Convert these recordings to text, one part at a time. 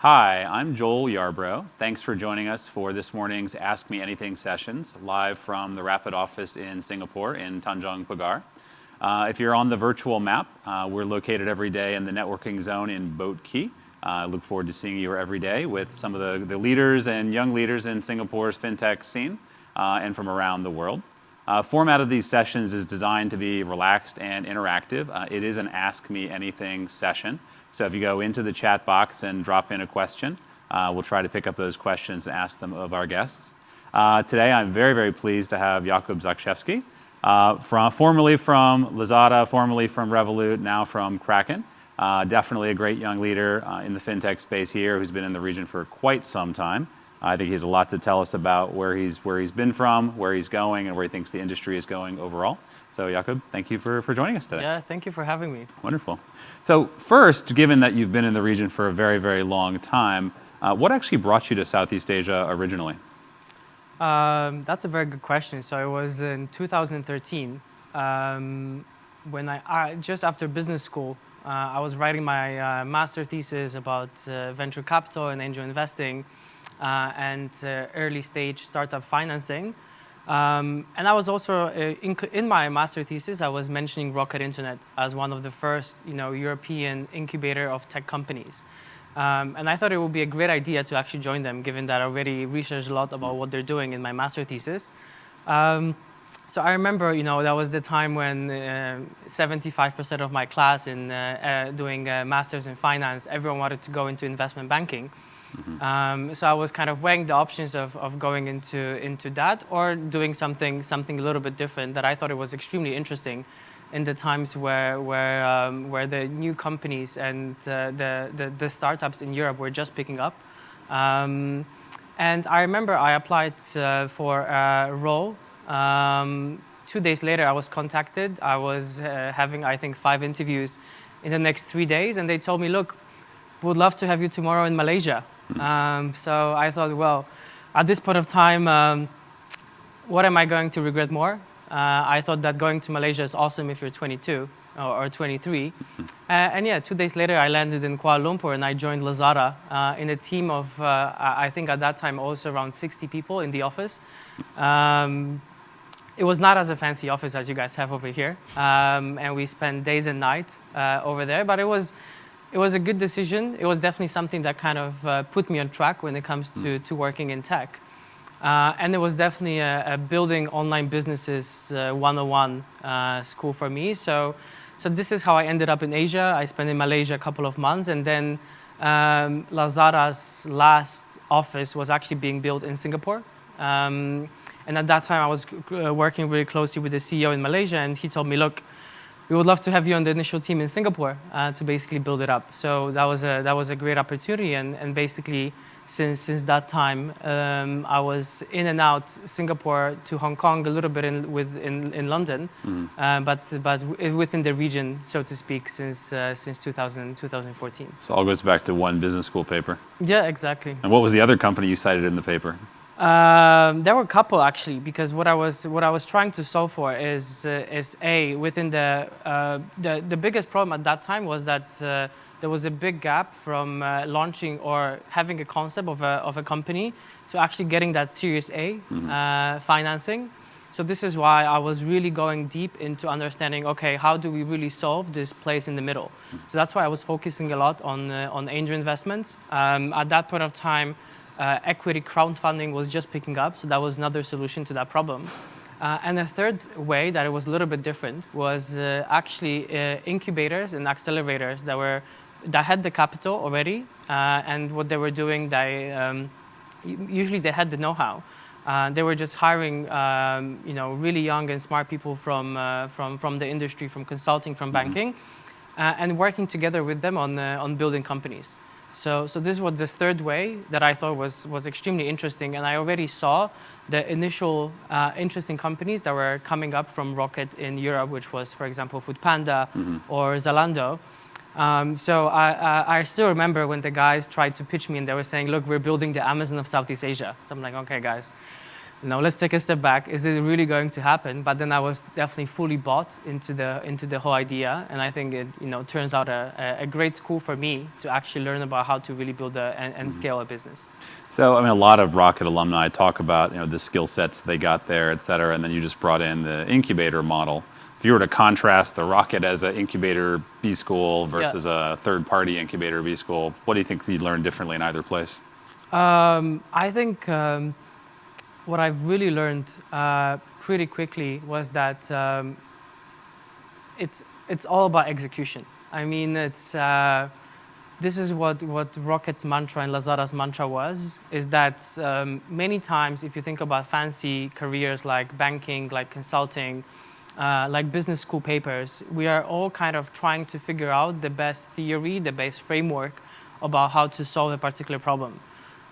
Hi, I'm Joel Yarbrough. Thanks for joining us for this morning's Ask Me Anything sessions, live from the Rapyd office in Singapore in Tanjung Pagar. If you're on the virtual map, we're located every day in the networking zone in Boat Quay. I look forward to seeing you every day with some of the leaders and young leaders in Singapore's fintech scene and from around the world. Format of these sessions is designed to be relaxed and interactive. It is an Ask Me Anything session. So if you go into the chat box and drop in a question, we'll try to pick up those questions and ask them of our guests. Today, I'm very, very pleased to have Jakub Zakrzewski, formerly from Lazada, formerly from Revolut, now from Kraken. Definitely a great young leader in the fintech space here who's been in the region for quite some time. I think he has a lot to tell us about where he's been from, where he's going, and where he thinks the industry is going overall. So Jakub, thank you for joining us today. Yeah, thank you for having me. Wonderful. So first, given that you've been in the region for a very, very long time, what actually brought you to Southeast Asia originally? That's a very good question. So it was in 2013 when just after business school, I was writing my master thesis about venture capital and angel investing and early stage startup financing. And I was also, in my master thesis, I was mentioning Rocket Internet as one of the first, European incubator of tech companies. And I thought it would be a great idea to actually join them, given that I already researched a lot about what they're doing in my master thesis. So I remember, that was the time when 75% of my class in doing masters in finance, everyone wanted to go into investment banking. Mm-hmm. So I was kind of weighing the options of going into that or doing something a little bit different that I thought it was extremely interesting in the times where the new companies and the startups in Europe were just picking up. And I remember I applied for a role. 2 days later, I was contacted. I was having, I think, 5 interviews in the next 3 days, and they told me, look, we would love to have you tomorrow in Malaysia. So I thought, well, at this point of time, what am I going to regret more? I thought that going to Malaysia is awesome if you're 22 or 23. And yeah, 2 days later, I landed in Kuala Lumpur and I joined Lazada in a team of, I think at that time, also around 60 people in the office. It was not as a fancy office as you guys have over here. And we spent days and nights over there, but it was a good decision. It was definitely something that kind of put me on track when it comes to working in tech. And it was definitely a building online businesses 101 school for me. So this is how I ended up in Asia. I spent in Malaysia a couple of months, and then Lazada's last office was actually being built in Singapore. And at that time, I was working really closely with the CEO in Malaysia, and he told me, look, we would love to have you on the initial team in Singapore to basically build it up. So that was a great opportunity, and basically since that time I was in and out Singapore to Hong Kong, a little bit in London, but within the region, so to speak, since 2014. So all goes back to one business school paper. Yeah, exactly. And what was the other company you cited in the paper? There were a couple actually, because what I was trying to solve for is within the biggest problem at that time was that there was a big gap from launching or having a concept of a company to actually getting that Series A financing. So this is why I was really going deep into understanding, okay, how do we really solve this place in the middle? So that's why I was focusing a lot on angel investments. At that point of time, equity crowdfunding was just picking up, so that was another solution to that problem. And the third way that it was a little bit different was actually incubators and accelerators that had the capital already, and what they were doing, usually they had the know-how. They were just hiring, really young and smart people from the industry, from consulting, from banking, and working together with them on building companies. So this was the third way that I thought was extremely interesting, and I already saw the initial interesting companies that were coming up from Rocket in Europe, which was, for example, Foodpanda or Zalando. So I still remember when the guys tried to pitch me and they were saying, look, we're building the Amazon of Southeast Asia. So I'm like, okay, guys, let's take a step back. Is it really going to happen? But then I was definitely fully bought into the whole idea, and I think it turns out a great school for me to actually learn about how to really build and scale a business. So, I mean, a lot of Rocket alumni talk about the skill sets they got there, et cetera, and then you just brought in the incubator model. If you were to contrast the Rocket as an incubator B school versus a third-party incubator B school, what do you think you'd learn differently in either place? I think what I've really learned pretty quickly was that it's all about execution. I mean, this is what Rocket's mantra and Lazada's mantra is that many times if you think about fancy careers like banking, like consulting, like business school papers, we are all kind of trying to figure out the best theory, the best framework about how to solve a particular problem.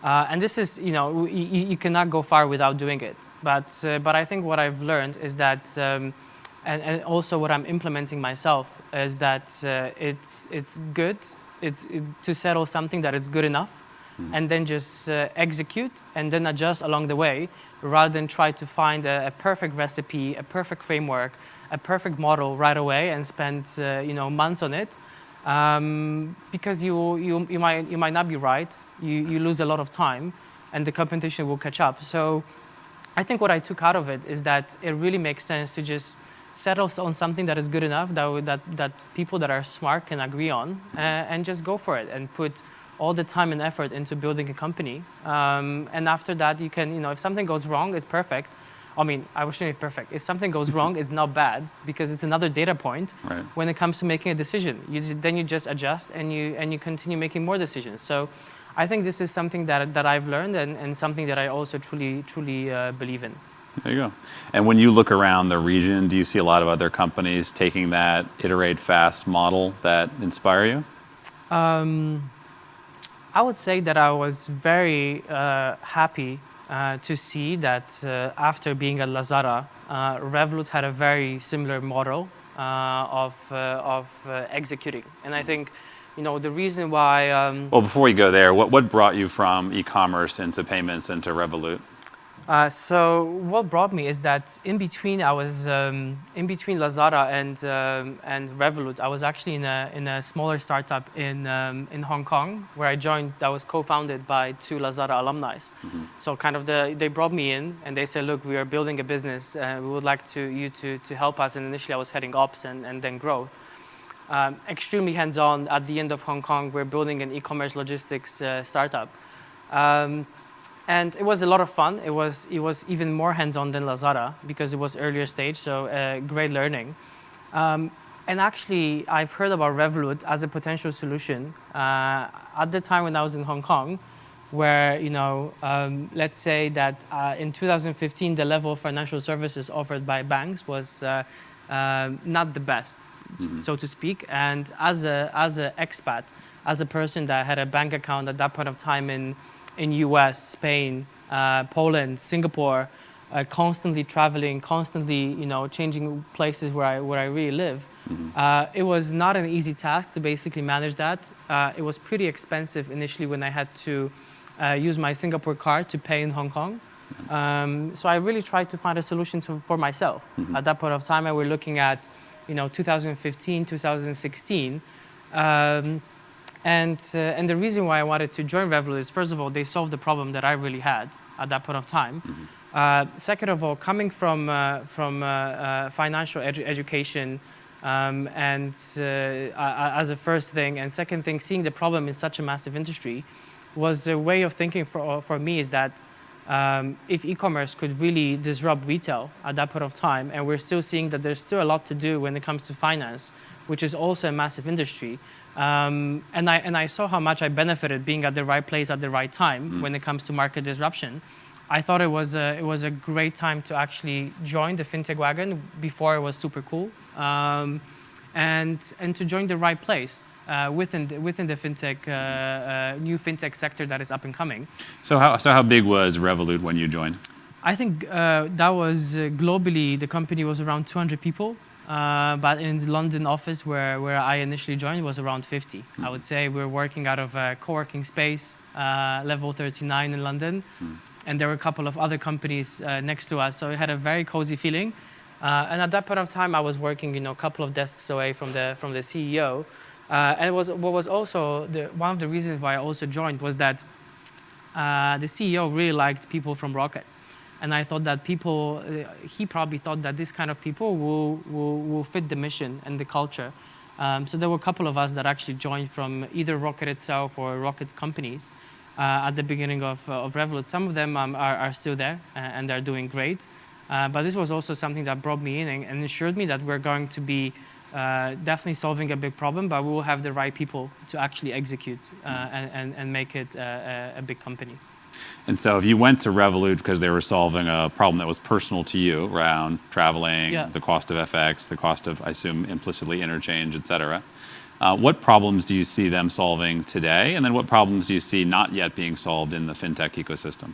And this is, you cannot go far without doing it. But I think what I've learned is that, and also what I'm implementing myself is that it's good to settle something that is good enough, and then just execute and then adjust along the way, rather than try to find a perfect recipe, a perfect framework, a perfect model right away and spend months on it. Because you might not be right, you lose a lot of time, and the competition will catch up. So I think what I took out of it is that it really makes sense to just settle on something that is good enough, that people that are smart can agree on, and just go for it and put all the time and effort into building a company. And after that, you can, if something goes wrong, it's perfect. I mean, I wish it was perfect. If something goes wrong, it's not bad, because it's another data point when it comes to making a decision. Then you just adjust and you continue making more decisions. So I think this is something that I've learned and something that I also truly believe in. There you go. And when you look around the region, do you see a lot of other companies taking that iterate fast model that inspire you? I would say that I was very happy to see that after being at Lazada, Revolut had a very similar model of executing. And I think, the reason why... Well, before we go there, what brought you from e-commerce into payments into Revolut? So what brought me is that in between Lazada and Revolut, I was actually in a smaller startup in Hong Kong, where I joined. That was co-founded by two Lazada alumni. So kind of they brought me in and they said, look, we are building a business. We would like you to help us. And initially I was heading ops and then growth. Extremely hands-on. At the end of Hong Kong, we're building an e-commerce logistics startup. And it was a lot of fun. It was even more hands-on than Lazada because it was earlier stage, so great learning. And actually, I've heard about Revolut as a potential solution at the time when I was in Hong Kong, where let's say that in 2015 the level of financial services offered by banks was not the best, so to speak. And as a expat, as a person that had a bank account at that point of time in US, Spain, Poland, Singapore, constantly traveling, constantly changing places where I really live. It was not an easy task to basically manage that. It was pretty expensive initially when I had to use my Singapore card to pay in Hong Kong. So I really tried to find a solution for myself. At that point of time, I were looking at 2015, 2016. And the reason why I wanted to join Revolut is, first of all, they solved the problem that I really had at that point of time. Second of all, coming from financial education, and as a first thing, and second thing, seeing the problem in such a massive industry, was a way of thinking for me is that if e-commerce could really disrupt retail at that point of time, and we're still seeing that there's still a lot to do when it comes to finance, which is also a massive industry. And I saw how much I benefited being at the right place at the right time when it comes to market disruption. I thought it was a great time to actually join the fintech wagon before it was super cool, and to join the right place within the fintech new fintech sector that is up and coming. So how big was Revolut when you joined? I think that was globally the company was around 200 people. But in the London office where I initially joined was around 50. I would say we're working out of a co-working space, level 39 in London. and there were a couple of other companies next to us, so it had a very cozy feeling. And at that point of time, I was working, a couple of desks away from the CEO. And what was also one of the reasons why I also joined was that the CEO really liked people from Rocket. And I thought that he probably thought that this kind of people will fit the mission and the culture. So there were a couple of us that actually joined from either Rocket itself or Rocket's companies at the beginning of Revolut. Some of them are still there and they're doing great. But this was also something that brought me in and ensured me that we're going to be definitely solving a big problem, but we will have the right people to actually execute and make it a big company. And so if you went to Revolut because they were solving a problem that was personal to you around traveling, the cost of FX, the cost of, I assume, implicitly interchange, et cetera, what problems do you see them solving today? And then what problems do you see not yet being solved in the fintech ecosystem?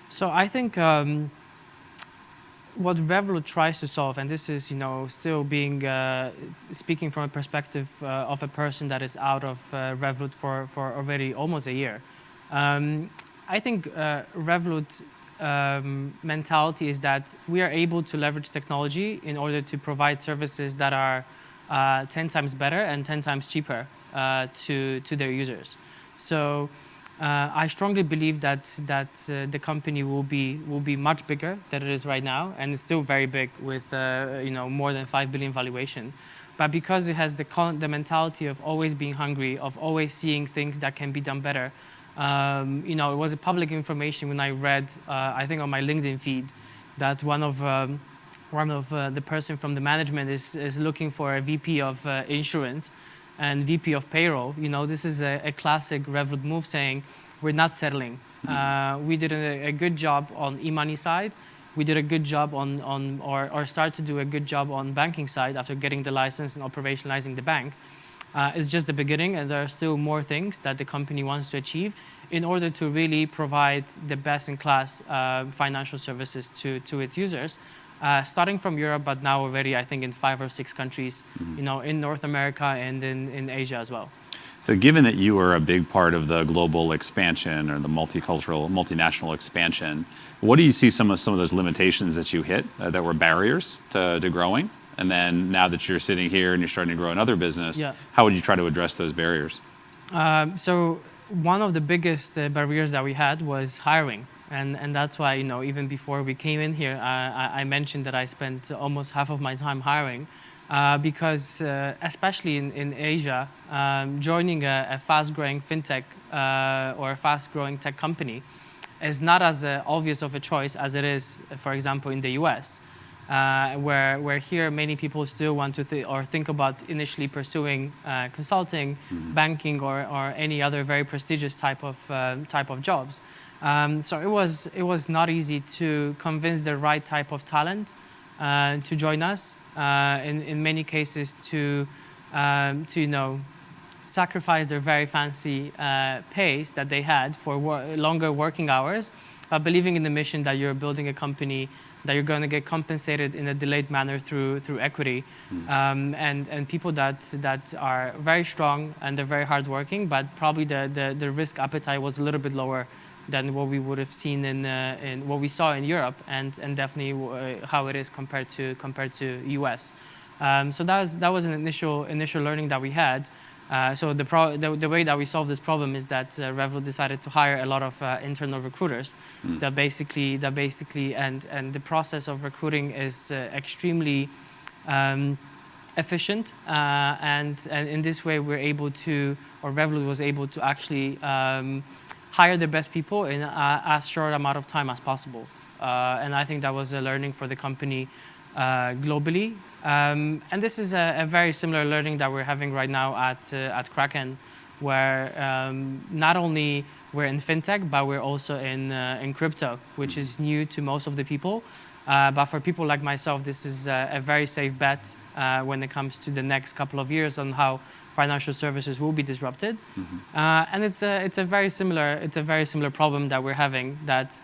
So I think what Revolut tries to solve, and this is, still being speaking from a perspective of a person that is out of Revolut for already almost a year. I think Revolut mentality is that we are able to leverage technology in order to provide services that are 10 times better and 10 times cheaper to their users. So I strongly believe that the company will be much bigger than it is right now, and it's still very big with more than 5 billion valuation. But because it has the mentality of always being hungry, of always seeing things that can be done better. It was a public information when I read, I think on my LinkedIn feed, that one of the person from the management is looking for a VP of insurance and VP of payroll. This is a classic Revolut move, saying we're not settling. We did a good job on e-money side. We did a good job or start to do a good job on banking side after getting the license and operationalizing the bank. It's just the beginning, and there are still more things that the company wants to achieve in order to really provide the best-in-class financial services to its users, starting from Europe, but now already, I think, in 5 or 6 countries, in North America and in Asia as well. So given that you were a big part of the global expansion or the multicultural, multinational expansion, what do you see some of those limitations that you hit that were barriers to growing? And then now that you're sitting here and you're starting to grow another business, how would you try to address those barriers? So one of the biggest barriers that we had was hiring. And that's why, even before we came in here, I mentioned that I spent almost half of my time hiring because especially in Asia, joining a fast-growing fintech or a fast-growing tech company is not as obvious of a choice as it is, for example, in the US. Where here many people still want to think about initially pursuing consulting, banking, or any other very prestigious type of jobs. So it was not easy to convince the right type of talent to join us. In many cases, to sacrifice their very fancy pace that they had for longer working hours, but believing in the mission that you're building a company that you're going to get compensated in a delayed manner through equity, and people that are very strong and they're very hardworking, but probably the risk appetite was a little bit lower than what we would have seen in what we saw in Europe, and definitely how it is compared to US. So that was an initial learning that we had. So the way that we solved this problem is that Revolut decided to hire a lot of internal recruiters. That basically and the process of recruiting is extremely efficient, and in this way Revolut was able to actually hire the best people in as short amount of time as possible. And I think that was a learning for the company globally. And this is a very similar learning that we're having right now at Kraken, where not only we're in fintech, but we're also in crypto, which is new to most of the people. But for people like myself, this is a very safe bet when it comes to the next couple of years on how financial services will be disrupted. And it's a very similar problem that we're having. That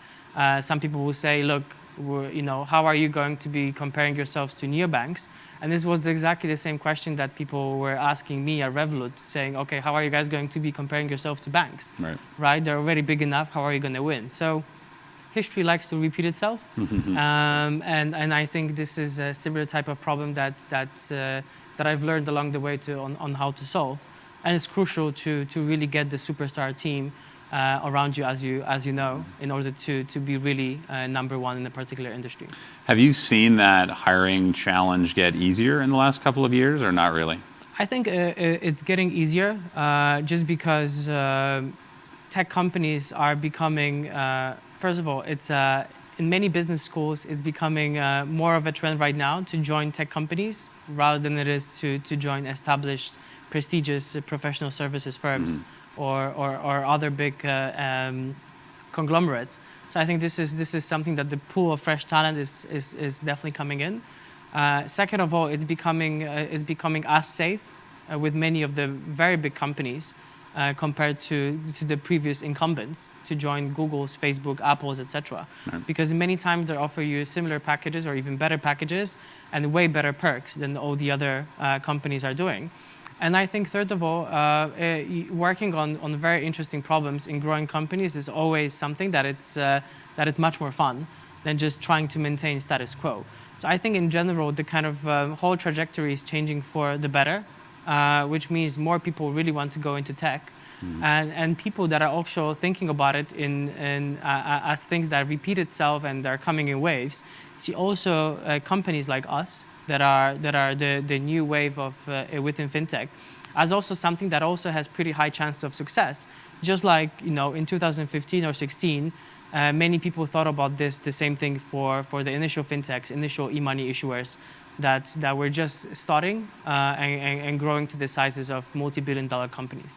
some people will say, look, how are you going to be comparing yourselves to neobanks? And this was exactly the same question that people were asking me at Revolut, saying, okay, how are you guys going to be comparing yourself to banks? Right? They're already big enough. How are you going to win? So history likes to repeat itself. And I think this is a similar type of problem that I've learned along the way on how to solve. And it's crucial to really get the superstar team around you, as you know, in order to be really number one in a particular industry. Have you seen that hiring challenge get easier in the last couple of years, or not really? I think it's getting easier just because tech companies are becoming, first of all, it's in many business schools, it's becoming more of a trend right now to join tech companies rather than it is to join established, prestigious professional services firms or other big conglomerates. So I think this is something that the pool of fresh talent is definitely coming in. Second of all, it's becoming as safe with many of the very big companies compared to the previous incumbents to join Google's, Facebook, Apple's, etc. Right. Because many times they offer you similar packages or even better packages and way better perks than all the other companies are doing. And I think third of all, working on very interesting problems in growing companies is always something that is much more fun than just trying to maintain status quo. So I think in general, the kind of whole trajectory is changing for the better, which means more people really want to go into tech. And people that are also thinking about it as things that repeat itself and are coming in waves. See also companies like us that are the new wave of within fintech as also something that also has pretty high chances of success. Just like in 2015 or 16, many people thought about the same thing for the initial fintechs, initial e-money issuers that were just starting and growing to the sizes of multi-billion-dollar companies.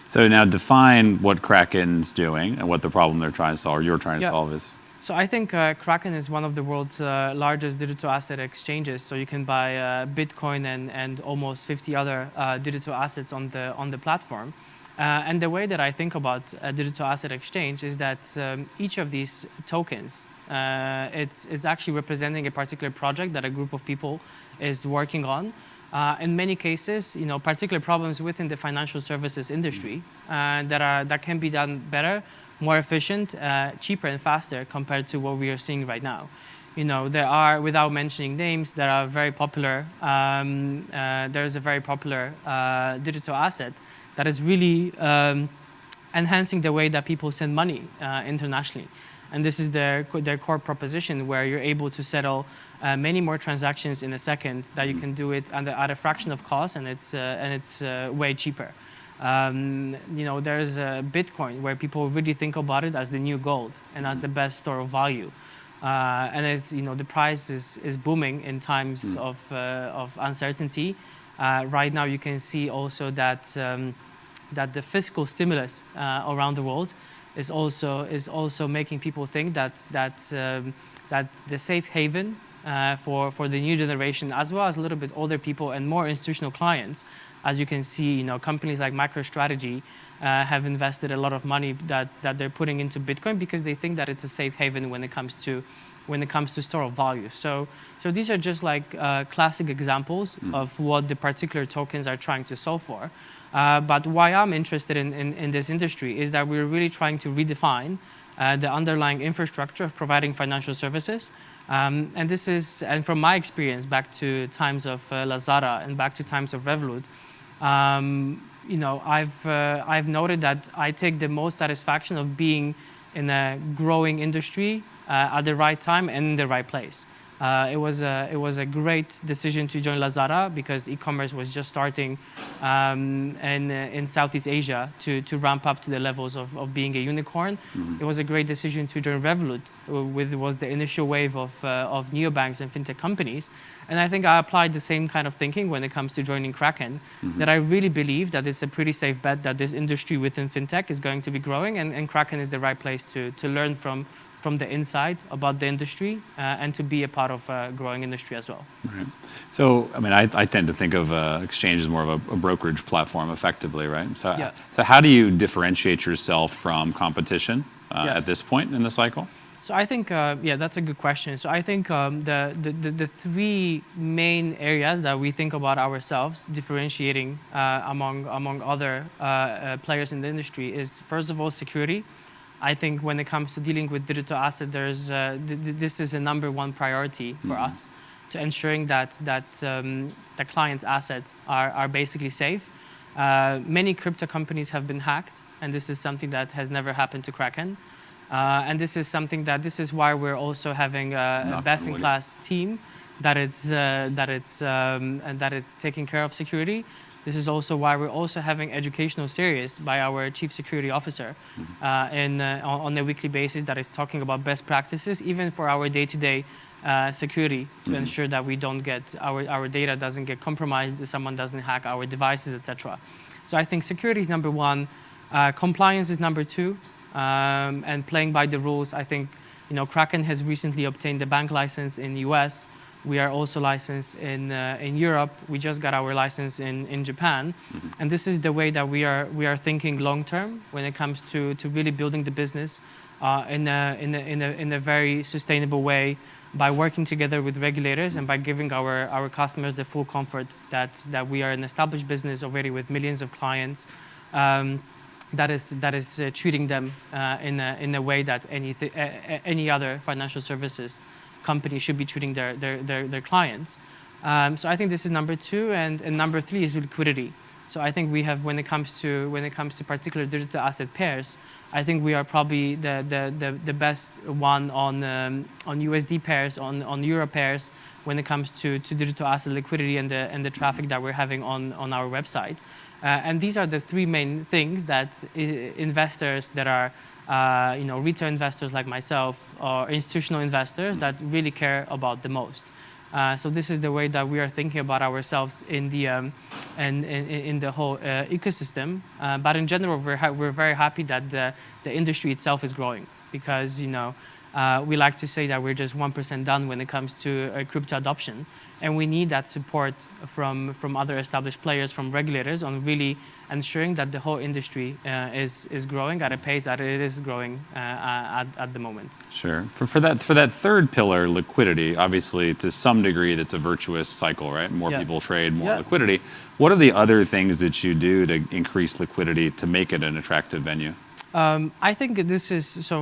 So now define what Kraken's doing and what the problem they're trying to solve, or you're trying to solve is. So I think Kraken is one of the world's largest digital asset exchanges. So you can buy Bitcoin and almost 50 other digital assets on the platform. And the way that I think about a digital asset exchange is that each of these tokens it's actually representing a particular project that a group of people is working on. In many cases, particular problems within the financial services industry that can be done better, more efficient, cheaper and faster compared to what we are seeing right now. There are, without mentioning names, there are very popular. There's a very popular digital asset that is really enhancing the way that people send money internationally. And this is their core proposition, where you're able to settle many more transactions in a second, that you can do it at a fraction of cost, and it's way cheaper. There's Bitcoin, where people really think about it as the new gold and as the best store of value. And it's the price is booming in times of uncertainty. Right now, you can see also that the fiscal stimulus around the world is also making people think that the safe haven for the new generation, as well as a little bit older people and more institutional clients, as you can see, companies like MicroStrategy have invested a lot of money that they're putting into Bitcoin because they think that it's a safe haven when it comes to store of value. So these are just like classic examples of what the particular tokens are trying to solve for. But why I'm interested in this industry is that we're really trying to redefine the underlying infrastructure of providing financial services. And from my experience back to times of Lazada and back to times of Revolut, I've noted that I take the most satisfaction of being in a growing industry at the right time and in the right place. It was a great decision to join Lazada because e-commerce was just starting in Southeast Asia to ramp up to the levels of being a unicorn. It was a great decision to join Revolut, was the initial wave of neobanks and fintech companies. And I think I applied the same kind of thinking when it comes to joining Kraken, that I really believe that it's a pretty safe bet that this industry within fintech is going to be growing, and Kraken is the right place to learn from the inside about the industry and to be a part of a growing industry as well. Right. So, I tend to think of exchange as more of a brokerage platform effectively, right? So, so how do you differentiate yourself from competition at this point in the cycle? So I think, that's a good question. So I think the three main areas that we think about ourselves differentiating among other players in the industry is, first of all, security. I think when it comes to dealing with digital asset, this is a #1 priority for us, to ensuring that the client's assets are basically safe. Many crypto companies have been hacked, and this is something that has never happened to Kraken. And this is why we're also having a best-in-class team that it's taking care of security. This is also why we're also having educational series by our chief security officer on a weekly basis that is talking about best practices, even for our day-to-day security, to ensure that we don't get our data doesn't get compromised, someone doesn't hack our devices, etc. So I think security is #1, compliance is #2, and playing by the rules. I think Kraken has recently obtained a bank license in the US. We are also licensed in Europe. We just got our license in Japan, and this is the way that we are thinking long term when it comes to really building the business in a very sustainable way, by working together with regulators and by giving our customers the full comfort that we are an established business already with millions of clients, that is treating them in a way that any other financial services company should be treating their clients. So I think this is #2, and #3 is liquidity. So I think we have, when it comes to particular digital asset pairs, I think we are probably the best one on USD pairs, on Euro pairs, when it comes to digital asset liquidity and the traffic that we're having on our website. And these are the 3 main things that investors that are retail investors like myself, or institutional investors that really care about the most. So this is the way that we are thinking about ourselves in the whole ecosystem. But in general, we're very happy that the industry itself is growing, because we like to say that we're just 1% done when it comes to crypto adoption, and we need that support from other established players, from regulators, on really ensuring that the whole industry is growing at a pace that it is growing at the moment. Sure. For that third pillar, liquidity, obviously to some degree that's a virtuous cycle, right? More people trade, more liquidity. What are the other things that you do to increase liquidity to make it an attractive venue? I think this is, so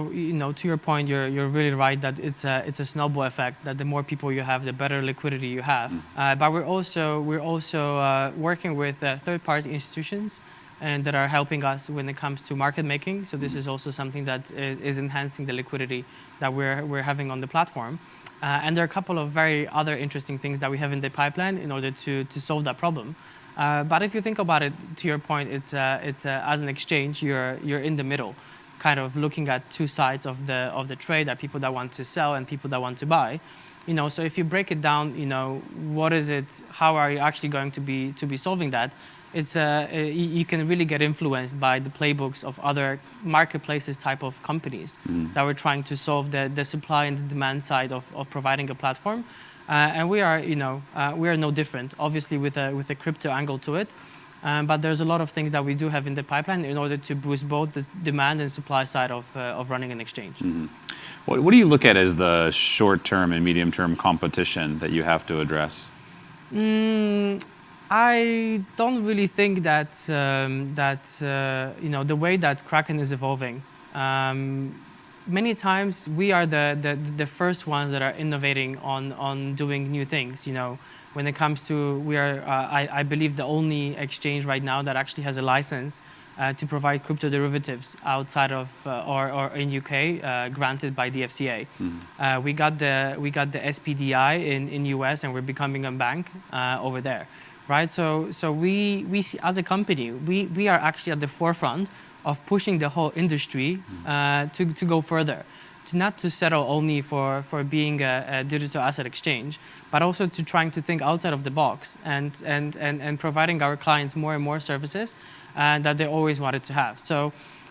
to your point, you're really right that it's a snowball effect, that the more people you have, the better liquidity you have. But we're also working with third-party institutions and that are helping us when it comes to market making. So this is also something that is enhancing the liquidity that we're having on the platform. And there are a couple of very other interesting things that we have in the pipeline in order to solve that problem. But if you think about it, to your point, it's as an exchange, you're in the middle, kind of looking at 2 sides of the trade, that people that want to sell and people that want to buy. So if you break it down, what is it? How are you actually going to be solving that? It's you can really get influenced by the playbooks of other marketplaces type of companies that were trying to solve the supply and the demand side of providing a platform. And we are no different, obviously with a crypto angle to it. But there's a lot of things that we do have in the pipeline in order to boost both the demand and supply side of running an exchange. What do you look at as the short-term and medium-term competition that you have to address? I don't really think that the way that Kraken is evolving. Many times we are the first ones that are innovating on doing new things. When it comes to, we are I believe the only exchange right now that actually has a license to provide crypto derivatives outside of or in UK, granted by the FCA. We got the SPDI in US, and we're becoming a bank over there, right? So we see, as a company, we are actually at the forefront of pushing the whole industry to go further, not to settle only for being a digital asset exchange, but also to trying to think outside of the box and providing our clients more and more services that they always wanted to have.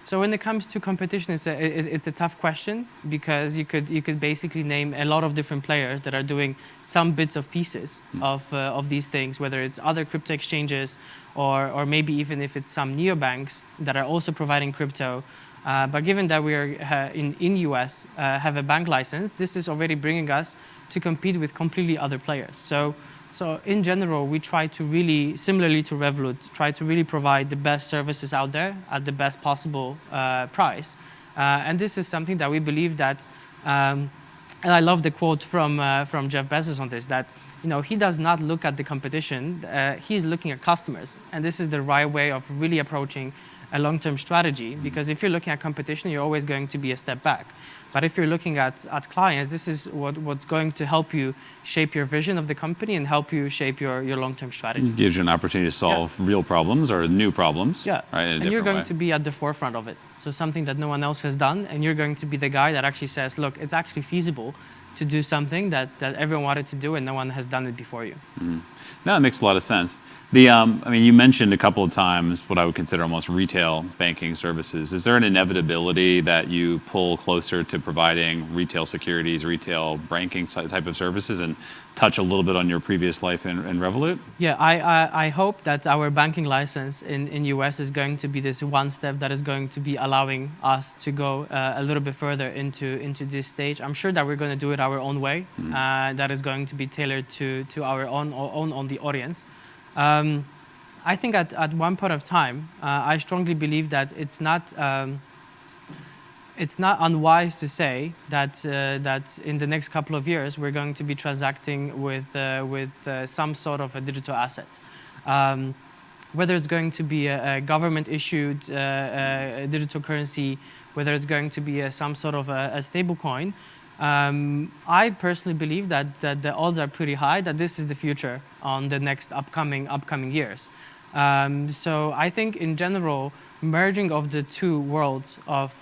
So when it comes to competition, it's a tough question, because you could basically name a lot of different players that are doing some bits of pieces of these things, whether it's other crypto exchanges or maybe even if it's some neobanks that are also providing crypto. But given that we are in US have a bank license, this is already bringing us to compete with completely other players. So in general, we try to really, similarly to Revolut, try to really provide the best services out there at the best possible price. And this is something that we believe that, and I love the quote from Jeff Bezos on this, that he does not look at the competition, he's looking at customers. And this is the right way of really approaching a long-term strategy, because if you're looking at competition, you're always going to be a step back. But if you're looking at clients, this is what's going to help you shape your vision of the company and help you shape your long-term strategy. It gives you an opportunity to solve real problems or new problems. Yeah, right, and you're going to be at the forefront of it. So something that no one else has done, and you're going to be the guy that actually says, look, it's actually feasible to do something that everyone wanted to do and no one has done it before you. No, that makes a lot of sense. I mean, you mentioned a couple of times what I would consider almost retail banking services. Is there an inevitability that you pull closer to providing retail securities, retail banking type of services, and touch a little bit on your previous life in Revolut? Yeah, I hope that our banking license in US is going to be this one step that is going to be allowing us to go a little bit further into this stage. I'm sure that we're going to do it our own way. That is going to be tailored to our own on the audience. I think at one point of time, I strongly believe that it's not unwise to say that in the next couple of years we're going to be transacting with some sort of a digital asset, whether it's going to be a government-issued digital currency, whether it's going to be some sort of a stable coin. I personally believe that the odds are pretty high that this is the future on the next upcoming years. So I think in general, merging of the two worlds of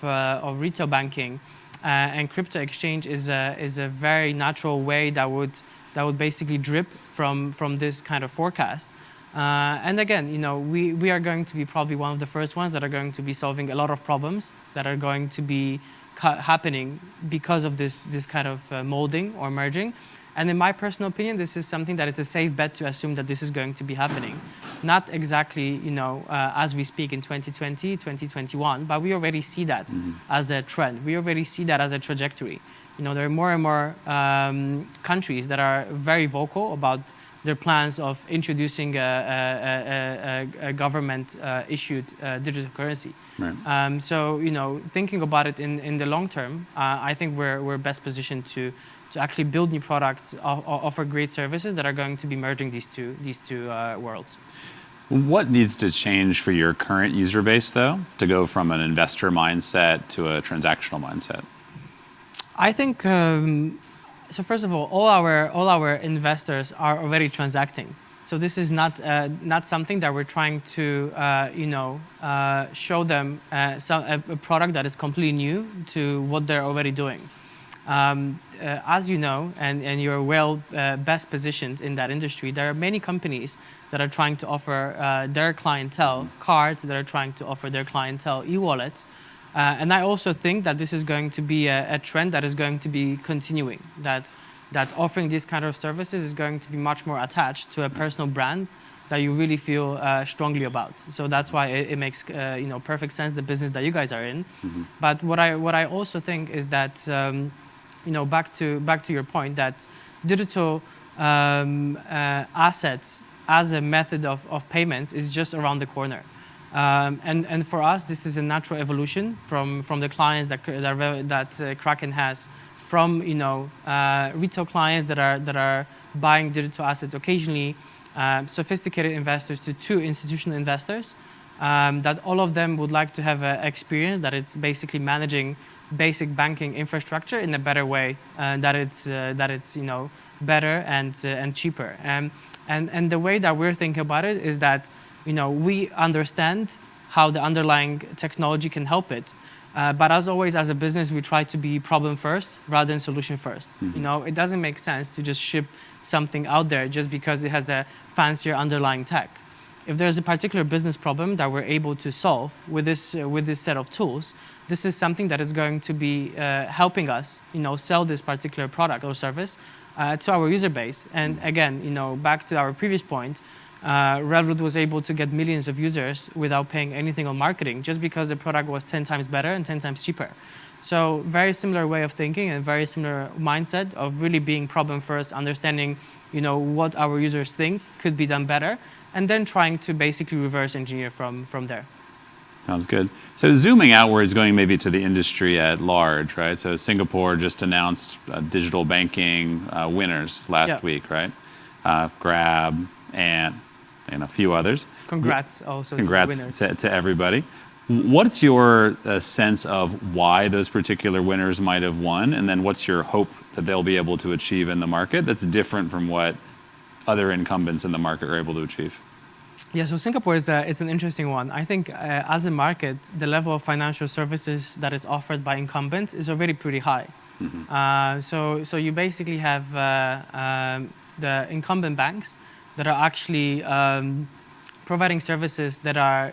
retail banking and crypto exchange is a very natural way that would basically drip from this kind of forecast. And again, we are going to be probably one of the first ones that are going to be solving a lot of problems that are going to be happening because of this kind of molding or merging. And in my personal opinion, this is something that is a safe bet to assume that this is going to be happening. Not exactly, as we speak in 2020, 2021, but we already see that as a trend. We already see that as a trajectory. There are more and more countries that are very vocal about their plans of introducing a government-issued digital currency. Right. So, thinking about it in the long term, I think we're best positioned to actually build new products, offer great services that are going to be merging these two worlds. What needs to change for your current user base, though, to go from an investor mindset to a transactional mindset? I think. So first of all our investors are already transacting. So this is not something that we're trying to show them a product that is completely new to what they're already doing. As you know, and you're well best positioned in that industry, there are many companies that are trying to offer their clientele cards, that are trying to offer their clientele e-wallets. And I also think that this is going to be a trend that is going to be continuing, that offering these kind of services is going to be much more attached to a personal brand that you really feel strongly about. So that's why it makes perfect sense, the business that you guys are in. But what I also think is that back to your point, that digital assets as a method of payments is just around the corner. And for us, this is a natural evolution from the clients that Kraken has, from retail clients that are buying digital assets occasionally, sophisticated investors to institutional investors, that all of them would like to have an experience that it's basically managing basic banking infrastructure in a better way, that it's better and cheaper. And the way that we're thinking about it is that we understand how the underlying technology can help it. But as always, as a business, we try to be problem first rather than solution first. It doesn't make sense to just ship something out there just because it has a fancier underlying tech. If there's a particular business problem that we're able to solve with this set of tools, this is something that is going to be helping us, sell this particular product or service to our user base. And again, back to our previous point, Revolut was able to get millions of users without paying anything on marketing, just because the product was 10 times better and 10 times cheaper. So very similar way of thinking and very similar mindset of really being problem first, understanding what our users think could be done better, and then trying to basically reverse engineer from there. Sounds good. So zooming outwards, going maybe to the industry at large, right? So Singapore just announced digital banking winners last week, right? Grab and a few others. Congrats also Congrats to the winners. to everybody. What's your sense of why those particular winners might have won? And then what's your hope that they'll be able to achieve in the market that's different from what other incumbents in the market are able to achieve? Yeah, so Singapore is it's an interesting one. I think as a market, the level of financial services that is offered by incumbents is already pretty high. So you basically have the incumbent banks that are actually providing services that are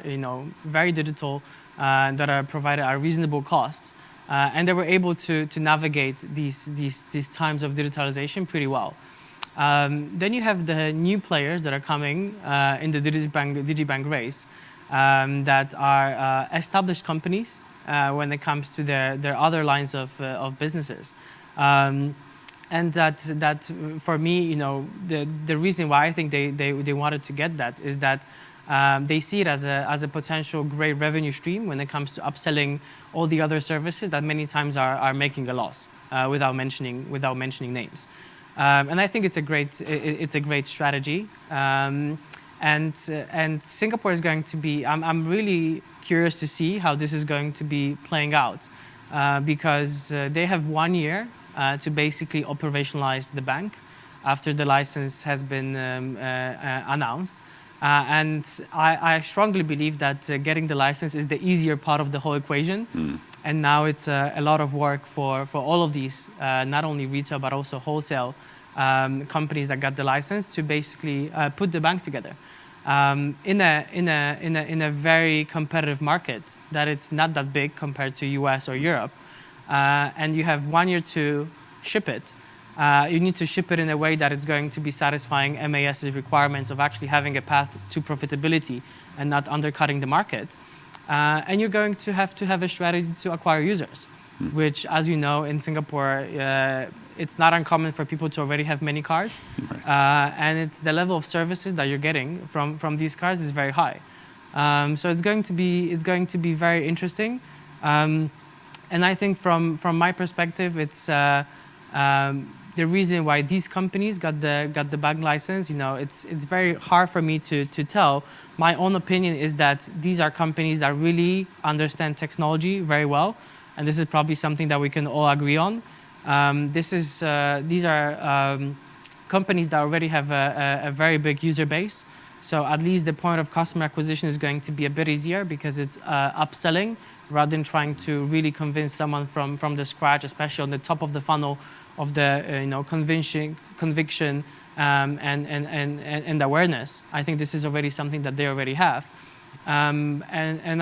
very digital, that are provided at reasonable costs, and they were able to navigate these times of digitalization pretty well. Then you have the new players that are coming in the digibank race that are established companies when it comes to their other lines of businesses. And that for me, the reason why I think they wanted to get that is that they see it as a potential great revenue stream when it comes to upselling all the other services that many times are making a loss without mentioning names. And I think it's a great strategy. And Singapore is going to be. I'm really curious to see how this is going to be playing out, because they have 1 year to basically operationalize the bank after the license has been announced. And I strongly believe that getting the license is the easier part of the whole equation. And now it's a lot of work for all of these, not only retail but also wholesale companies that got the license to basically put the bank together in a very competitive market that it's not that big compared to US or Europe. And you have 1 year to ship it. You need to ship it in a way that it's going to be satisfying MAS's requirements of actually having a path to profitability and not undercutting the market. And you're going to have a strategy to acquire users, which, as you know, in Singapore, it's not uncommon for people to already have many cards. And it's the level of services that you're getting from these cards is very high. So it's going to be very interesting. And I think from my perspective, it's the reason why these companies got the bank license. It's very hard for me to tell. My own opinion is that these are companies that really understand technology very well, and this is probably something that we can all agree on. These are companies that already have a very big user base. So at least the point of customer acquisition is going to be a bit easier because it's upselling rather than trying to really convince someone from the scratch, especially on the top of the funnel of the conviction and awareness. I think this is already something that they already have. And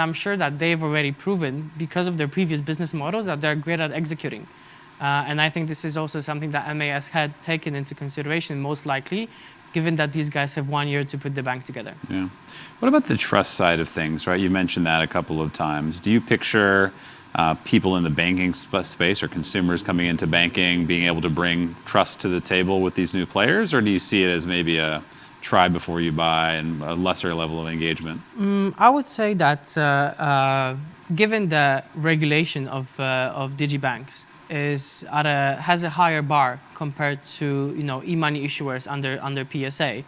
I'm sure that they've already proven, because of their previous business models, that they're great at executing. And I think this is also something that MAS had taken into consideration, most likely, given that these guys have 1 year to put the bank together. Yeah. What about the trust side of things, right? You mentioned that a couple of times. Do you picture people in the banking space or consumers coming into banking being able to bring trust to the table with these new players? Or do you see it as maybe a try before you buy and a lesser level of engagement? I would say that given the regulation of digibanks has a higher bar compared to e-money issuers under PSA,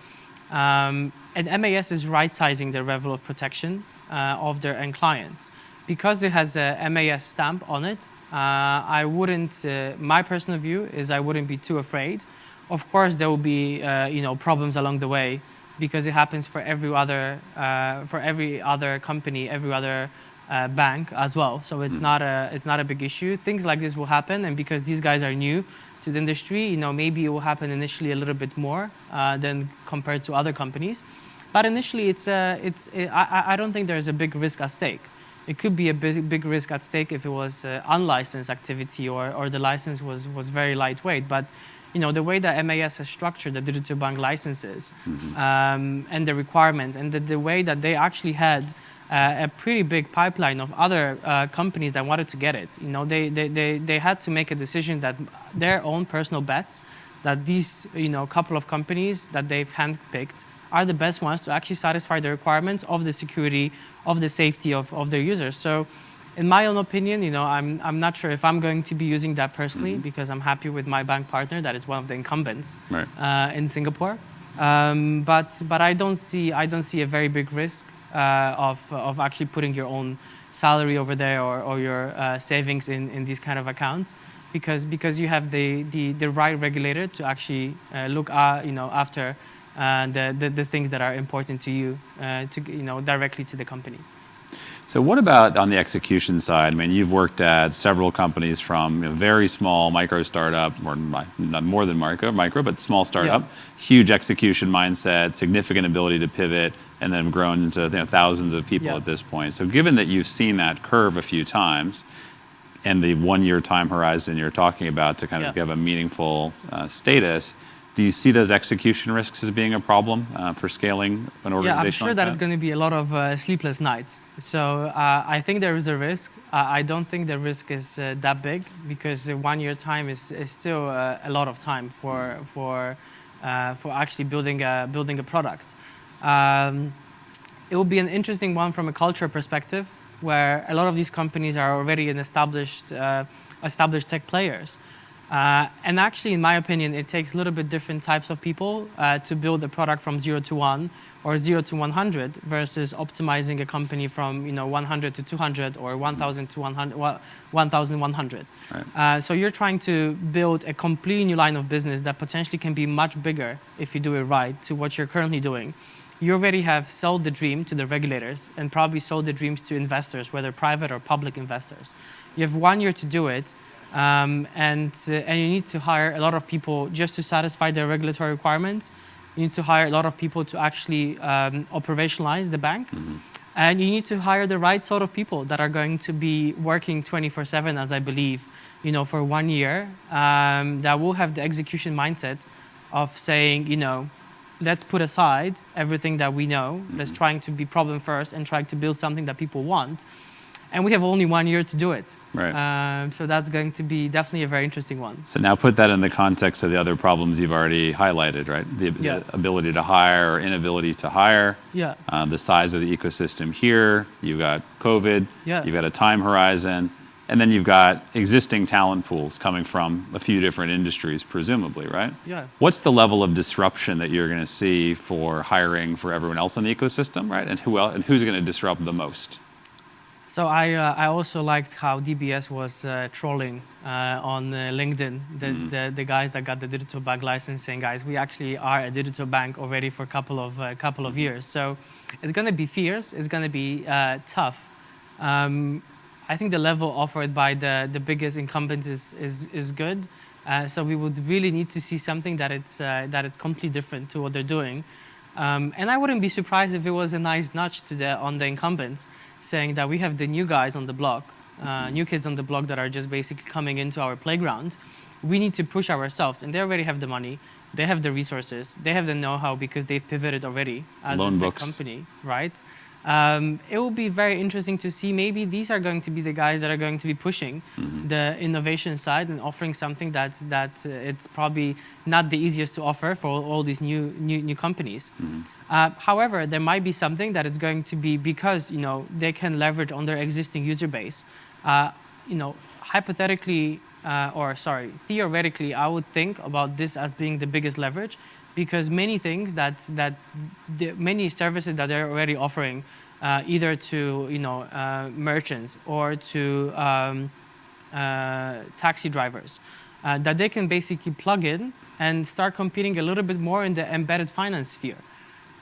and MAS is right-sizing the level of protection of their end clients. Because it has a MAS stamp on it, I wouldn't. My personal view is I wouldn't be too afraid. Of course, there will be problems along the way, because it happens for every other company, every other bank as well. So it's not a big issue. Things like this will happen, and because these guys are new to the industry, maybe it will happen initially a little bit more than compared to other companies. But initially, I don't think there's a big risk at stake. It could be a big risk at stake if it was unlicensed activity or the license was very lightweight. But the way that MAS has structured the digital bank licenses and the requirements, and the way that they actually had a pretty big pipeline of other companies that wanted to get it. They had to make a decision that their own personal bets, that these couple of companies that they've handpicked are the best ones to actually satisfy the requirements of the security, of the safety of their users. So in my own opinion, I'm not sure if I'm going to be using that personally because I'm happy with my bank partner that is one of the incumbents in Singapore. But I don't see a very big risk of actually putting your own salary over there or your savings in these kind of accounts because you have the right regulator to actually look after the things that are important to you directly to the company. So what about on the execution side? I mean, you've worked at several companies from very small micro startup, or not more than micro, but small startup, huge execution mindset, significant ability to pivot, and then grown into thousands of people at this point. So given that you've seen that curve a few times, and the 1 year time horizon you're talking about to kind of give a meaningful status, do you see those execution risks as being a problem for scaling an organization? Yeah, I'm sure that it's going to be a lot of sleepless nights. So I think there is a risk. I don't think the risk is that big because 1 year time is still a lot of time for actually building a product. It will be an interesting one from a culture perspective, where a lot of these companies are already established tech players. And actually, in my opinion, it takes a little bit different types of people to build a product from 0 to 1 or 0 to 100 versus optimizing a company from 100 to 200 or 1,000 to 1,100. Right. So you're trying to build a completely new line of business that potentially can be much bigger if you do it right to what you're currently doing. You already have sold the dream to the regulators and probably sold the dreams to investors, whether private or public investors. You have 1 year to do it. And you need to hire a lot of people just to satisfy their regulatory requirements. You need to hire a lot of people to actually operationalize the bank. And you need to hire the right sort of people that are going to be working 24/7, as I believe, for 1 year, that will have the execution mindset of saying, let's put aside everything that we know. Let's trying to be problem first and trying to build something that people want. And we have only 1 year to do it. Right. So that's going to be definitely a very interesting one. So now put that in the context of the other problems you've already highlighted, right? The ability to hire or inability to hire. Yeah. The size of the ecosystem here. You've got COVID. Yeah. You've got a time horizon. And then you've got existing talent pools coming from a few different industries, presumably, right? Yeah. What's the level of disruption that you're going to see for hiring for everyone else in the ecosystem, right? And who's going to disrupt the most? So I also liked how DBS was trolling on LinkedIn, the guys that got the digital bank license, saying, guys, we actually are a digital bank already for a couple of years. So it's going to be fierce. It's going to be tough. I think the level offered by the biggest incumbents is good. So we would really need to see something that it's completely different to what they're doing. And I wouldn't be surprised if it was a nice nudge on the incumbents, saying that we have the new guys on the block, new kids on the block that are just basically coming into our playground. We need to push ourselves, and they already have the money, they have the resources, they have the know-how because they've pivoted already as a tech company, right? It will be very interesting to see. Maybe these are going to be the guys that are going to be pushing the innovation side and offering something that it's probably not the easiest to offer for all these new companies. However, there might be something that is going to be because they can leverage on their existing user base. Theoretically, I would think about this as being the biggest leverage. Because many things many services that they're already offering, either to merchants or to taxi drivers, that they can basically plug in and start competing a little bit more in the embedded finance sphere,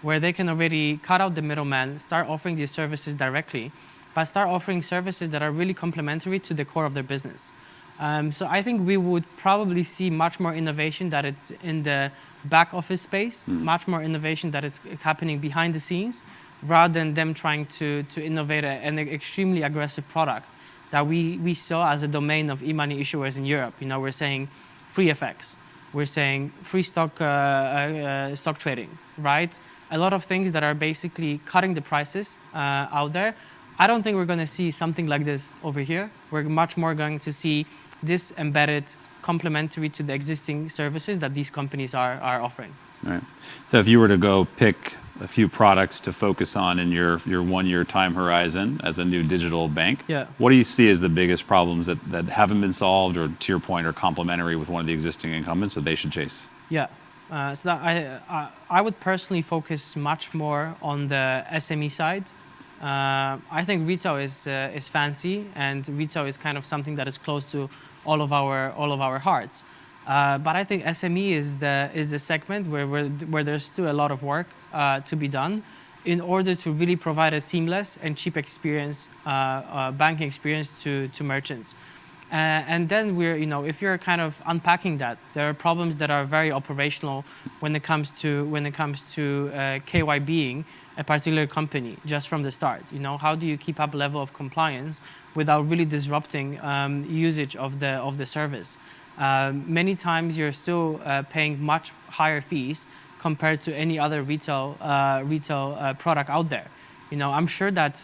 where they can already cut out the middleman, start offering these services directly, but start offering services that are really complementary to the core of their business. So I think we would probably see much more innovation that it's in the back office space, much more innovation that is happening behind the scenes, rather than them trying to innovate an extremely aggressive product that we saw as a domain of e-money issuers in Europe. We're saying free FX, we're saying free stock trading, right? A lot of things that are basically cutting the prices out there. I don't think we're going to see something like this over here. We're much more going to see this embedded, complementary to the existing services that these companies are offering. Right. So if you were to go pick a few products to focus on in your 1-year time horizon as a new digital bank, Yeah. what do you see as the biggest problems that haven't been solved, or to your point, are complementary with one of the existing incumbents that they should chase? Yeah. So that I would personally focus much more on the SME side. I think retail is fancy, and retail is kind of something that is close to all of our hearts. But I think SME is the segment where there's still a lot of work to be done in order to really provide a seamless and cheap experience, banking experience to merchants. And then if you're kind of unpacking that, there are problems that are very operational when it comes to KYBing a particular company just from the start. How do you keep up level of compliance without really disrupting usage of the service? Many times you're still paying much higher fees compared to any other retail product out there. I'm sure that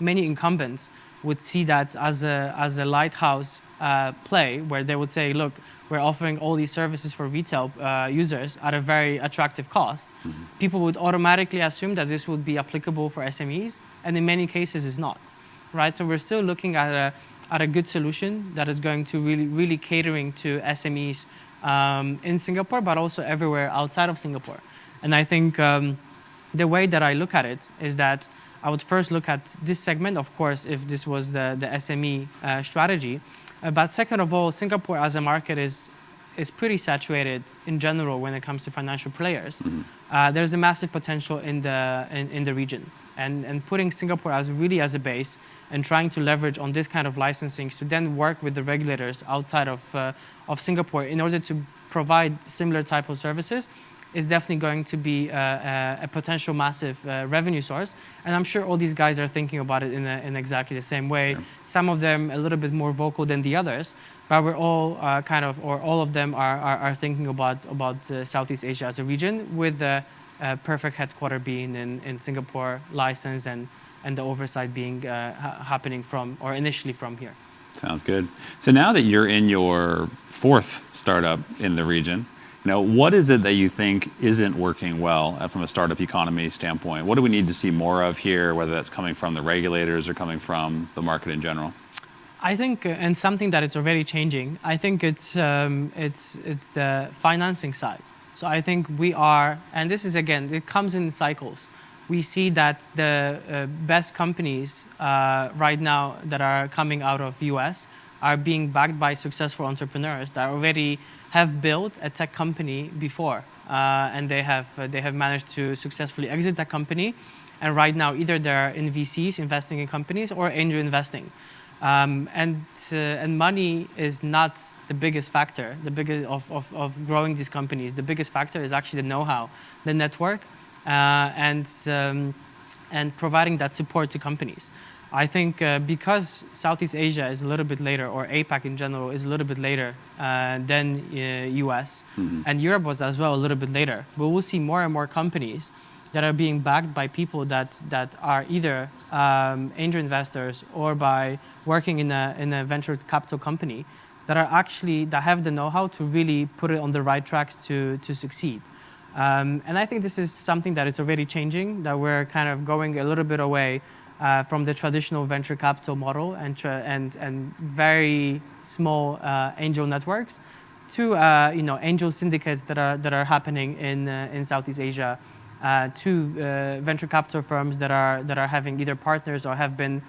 many incumbents would see that as a lighthouse play, where they would say, look, we're offering all these services for retail users at a very attractive cost. Mm-hmm. People would automatically assume that this would be applicable for SMEs, and in many cases is not, right? So we're still looking at a good solution that is going to really catering to SMEs in Singapore, but also everywhere outside of Singapore. And I think the way that I look at it is that I would first look at this segment, of course, if this was the SME strategy. But second of all, Singapore as a market is pretty saturated in general when it comes to financial players. Mm-hmm. There's a massive potential in the region. And putting Singapore as a base and trying to leverage on this kind of licensing to then work with the regulators outside of Singapore in order to provide similar type of services is definitely going to be a potential massive revenue source. And I'm sure all these guys are thinking about it in exactly the same way. Sure. Some of them a little bit more vocal than the others, but we're all all of them are thinking about Southeast Asia as a region, with the perfect headquarter being in Singapore, license and the oversight being happening initially from here. Sounds good. So now that you're in your 4th startup in the region, what is it that you think isn't working well from a startup economy standpoint? What do we need to see more of here, whether that's coming from the regulators or coming from the market in general? I think, and something that it's already changing, I think it's the financing side. So I think we are, and this is again, it comes in cycles. We see that the best companies right now that are coming out of US are being backed by successful entrepreneurs that already have built a tech company before, and they have managed to successfully exit that company, and right now either they're in VCs investing in companies or angel investing, and money is not the biggest factor. The biggest of growing these companies, the biggest factor is actually the know-how, the network, and providing that support to companies. I think because Southeast Asia is a little bit later, or APAC in general is a little bit later than US, mm-hmm. and Europe was as well a little bit later, but we'll see more and more companies that are being backed by people that are either angel investors or by working in a venture capital company that have the know-how to really put it on the right tracks to succeed. And I think this is something that is already changing, that we're kind of going a little bit away from the traditional venture capital model and very small angel networks to angel syndicates that are happening in Southeast Asia, to venture capital firms that are having either partners or have been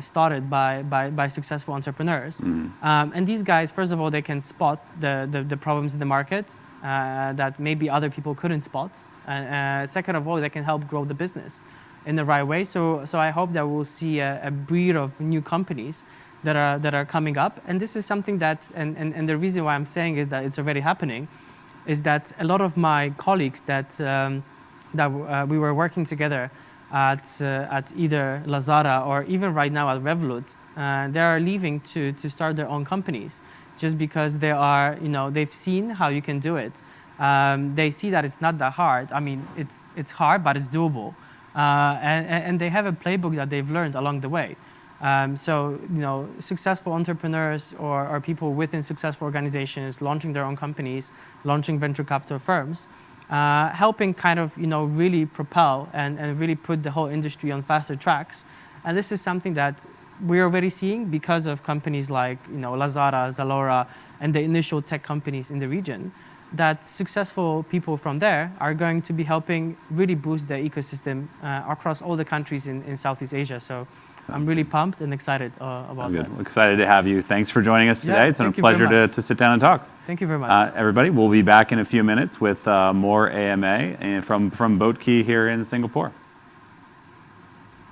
started by successful entrepreneurs. Mm-hmm. And these guys, first of all, they can spot the problems in the market that maybe other people couldn't spot. Second of all, they can help grow the business in the right way. So I hope that we'll see a breed of new companies that are coming up. And this is something that, and the reason why I'm saying is that it's already happening, is that a lot of my colleagues that we were working together at either Lazada or even right now at Revolut, they are leaving to start their own companies, just because they've seen how you can do it. They see that it's not that hard. I mean, it's hard, but it's doable. And they have a playbook that they've learned along the way. So, successful entrepreneurs or people within successful organizations launching their own companies, launching venture capital firms, helping kind of, really propel and really put the whole industry on faster tracks. And this is something that we're already seeing because of companies like, Lazada, Zalora, and the initial tech companies in the region, that successful people from there are going to be helping really boost the ecosystem across all the countries in Southeast Asia. So I'm really pumped and excited about that. We're excited to have you. Thanks for joining us today. Yeah, it's been a pleasure to sit down and talk. Thank you very much. Everybody, we'll be back in a few minutes with more AMA from Boat Key here in Singapore.